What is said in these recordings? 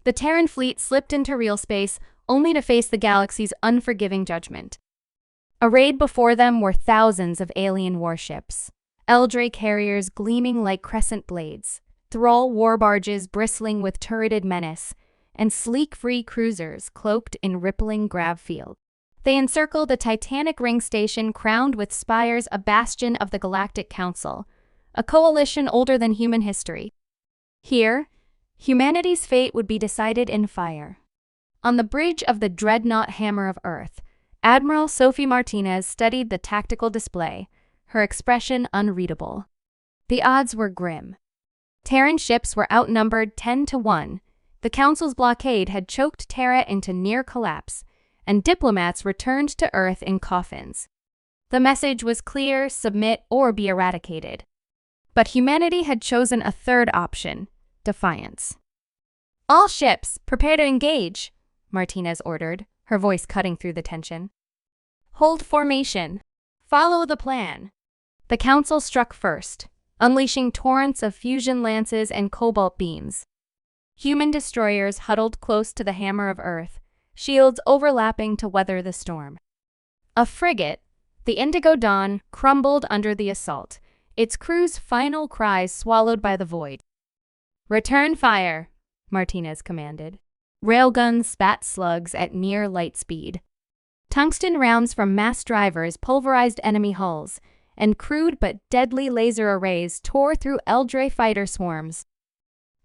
The Terran fleet slipped into real space, only to face the galaxy's unforgiving judgment. Arrayed before them were thousands of alien warships, Eldre carriers gleaming like crescent blades, Thrall war barges bristling with turreted menace, and sleek free cruisers cloaked in rippling grav field. They encircled a titanic ring station crowned with spires, a bastion of the Galactic Council, a coalition older than human history. Here, humanity's fate would be decided in fire. On the bridge of the dreadnought Hammer of Earth, Admiral Sophie Martinez studied the tactical display, her expression unreadable. The odds were grim. Terran ships were outnumbered 10-1. The Council's blockade had choked Terra into near collapse, and diplomats returned to Earth in coffins. The message was clear: submit or be eradicated. But humanity had chosen a third option: defiance. "All ships, prepare to engage," Martinez ordered, her voice cutting through the tension. "Hold formation. Follow the plan." The Council struck first, unleashing torrents of fusion lances and cobalt beams. Human destroyers huddled close to the Hammer of Earth, shields overlapping to weather the storm. A frigate, the Indigo Dawn, crumbled under the assault, its crew's final cries swallowed by the void. "Return fire," Martinez commanded. Railguns spat slugs at near light speed. Tungsten rounds from mass drivers pulverized enemy hulls, and crude but deadly laser arrays tore through Eldre fighter swarms.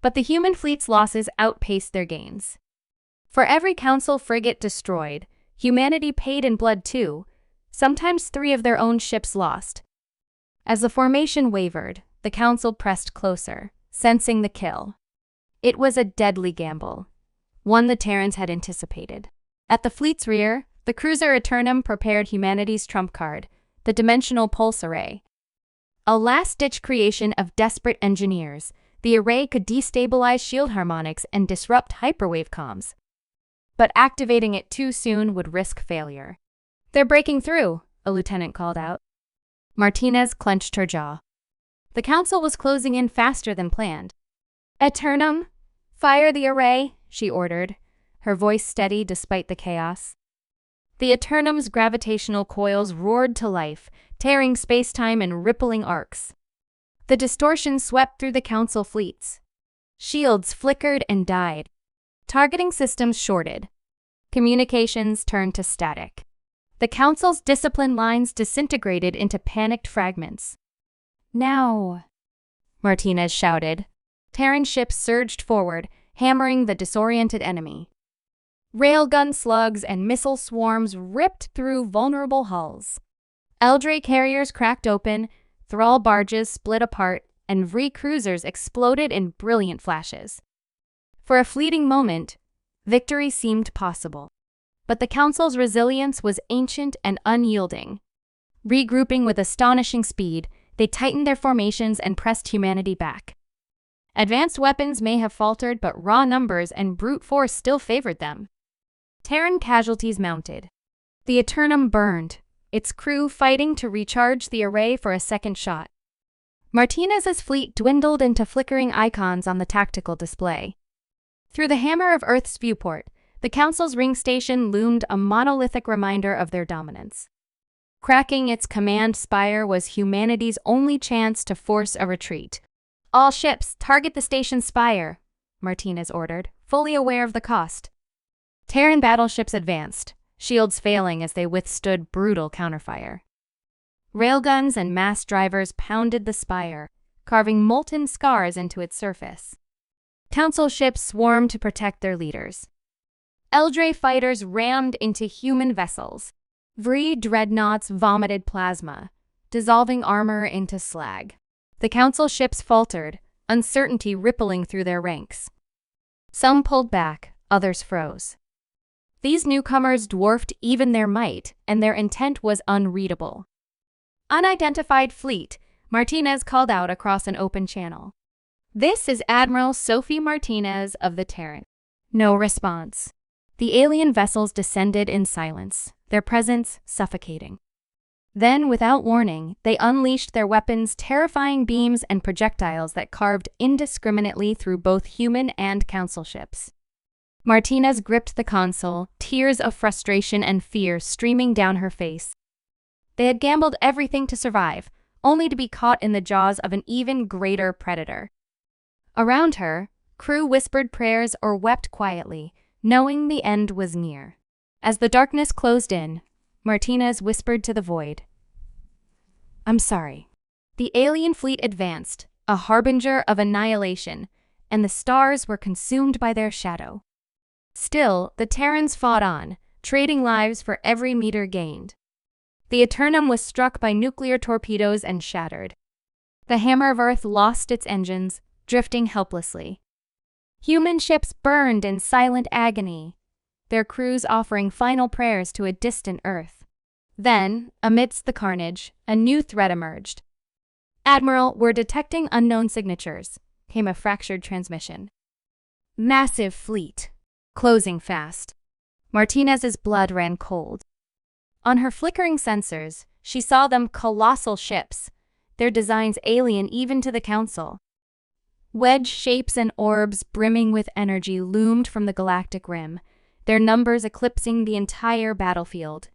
But the human fleet's losses outpaced their gains. For every Council frigate destroyed, humanity paid in blood too, sometimes 3 of their own ships lost. As the formation wavered, the Council pressed closer, sensing the kill. It was a deadly gamble, one the Terrans had anticipated. At the fleet's rear, the cruiser Eternum prepared humanity's trump card, the Dimensional Pulse Array. A last-ditch creation of desperate engineers, the array could destabilize shield harmonics and disrupt hyperwave comms. But activating it too soon would risk failure. "They're breaking through," a lieutenant called out. Martinez clenched her jaw. The Council was closing in faster than planned. "Eternum, fire the array," she ordered, her voice steady despite the chaos. The Eternum's gravitational coils roared to life, tearing space-time in rippling arcs. The distortion swept through the Council fleets. Shields flickered and died. Targeting systems shorted. Communications turned to static. The Council's discipline lines disintegrated into panicked fragments. "Now!" Martinez shouted. Terran ships surged forward, hammering the disoriented enemy. Railgun slugs and missile swarms ripped through vulnerable hulls. Eldre carriers cracked open, Thrall barges split apart, and Vree cruisers exploded in brilliant flashes. For a fleeting moment, victory seemed possible. But the Council's resilience was ancient and unyielding. Regrouping with astonishing speed, they tightened their formations and pressed humanity back. Advanced weapons may have faltered, but raw numbers and brute force still favored them. Terran casualties mounted. The Eternum burned, its crew fighting to recharge the array for a second shot. Martinez's fleet dwindled into flickering icons on the tactical display. Through the Hammer of Earth's viewport, the Council's ring station loomed a monolithic reminder of their dominance. Cracking its command spire was humanity's only chance to force a retreat. "All ships, target the station's spire," Martinez ordered, fully aware of the cost. Terran battleships advanced, shields failing as they withstood brutal counterfire. Railguns and mass drivers pounded the spire, carving molten scars into its surface. Council ships swarmed to protect their leaders. Eldre fighters rammed into human vessels. Vree dreadnoughts vomited plasma, dissolving armor into slag. The Council ships faltered, uncertainty rippling through their ranks. Some pulled back, others froze. These newcomers dwarfed even their might, and their intent was unreadable. "Unidentified fleet," Martinez called out across an open channel. "This is Admiral Sophie Martinez of the Terran." No response. The alien vessels descended in silence, their presence suffocating. Then, without warning, they unleashed their weapons, terrifying beams and projectiles that carved indiscriminately through both human and Council ships. Martinez gripped the console, tears of frustration and fear streaming down her face. They had gambled everything to survive, only to be caught in the jaws of an even greater predator. Around her, crew whispered prayers or wept quietly, knowing the end was near. As the darkness closed in, Martinez whispered to the void, "I'm sorry." The alien fleet advanced, a harbinger of annihilation, and the stars were consumed by their shadow. Still, the Terrans fought on, trading lives for every meter gained. The Eternum was struck by nuclear torpedoes and shattered. The Hammer of Earth lost its engines, drifting helplessly. Human ships burned in silent agony, their crews offering final prayers to a distant Earth. Then, amidst the carnage, a new threat emerged. "Admiral, we're detecting unknown signatures," came a fractured transmission. "Massive fleet. Closing fast." Martinez's blood ran cold. On her flickering sensors, she saw them colossal ships, their designs alien even to the Council. Wedge shapes and orbs brimming with energy loomed from the galactic rim, their numbers eclipsing the entire battlefield.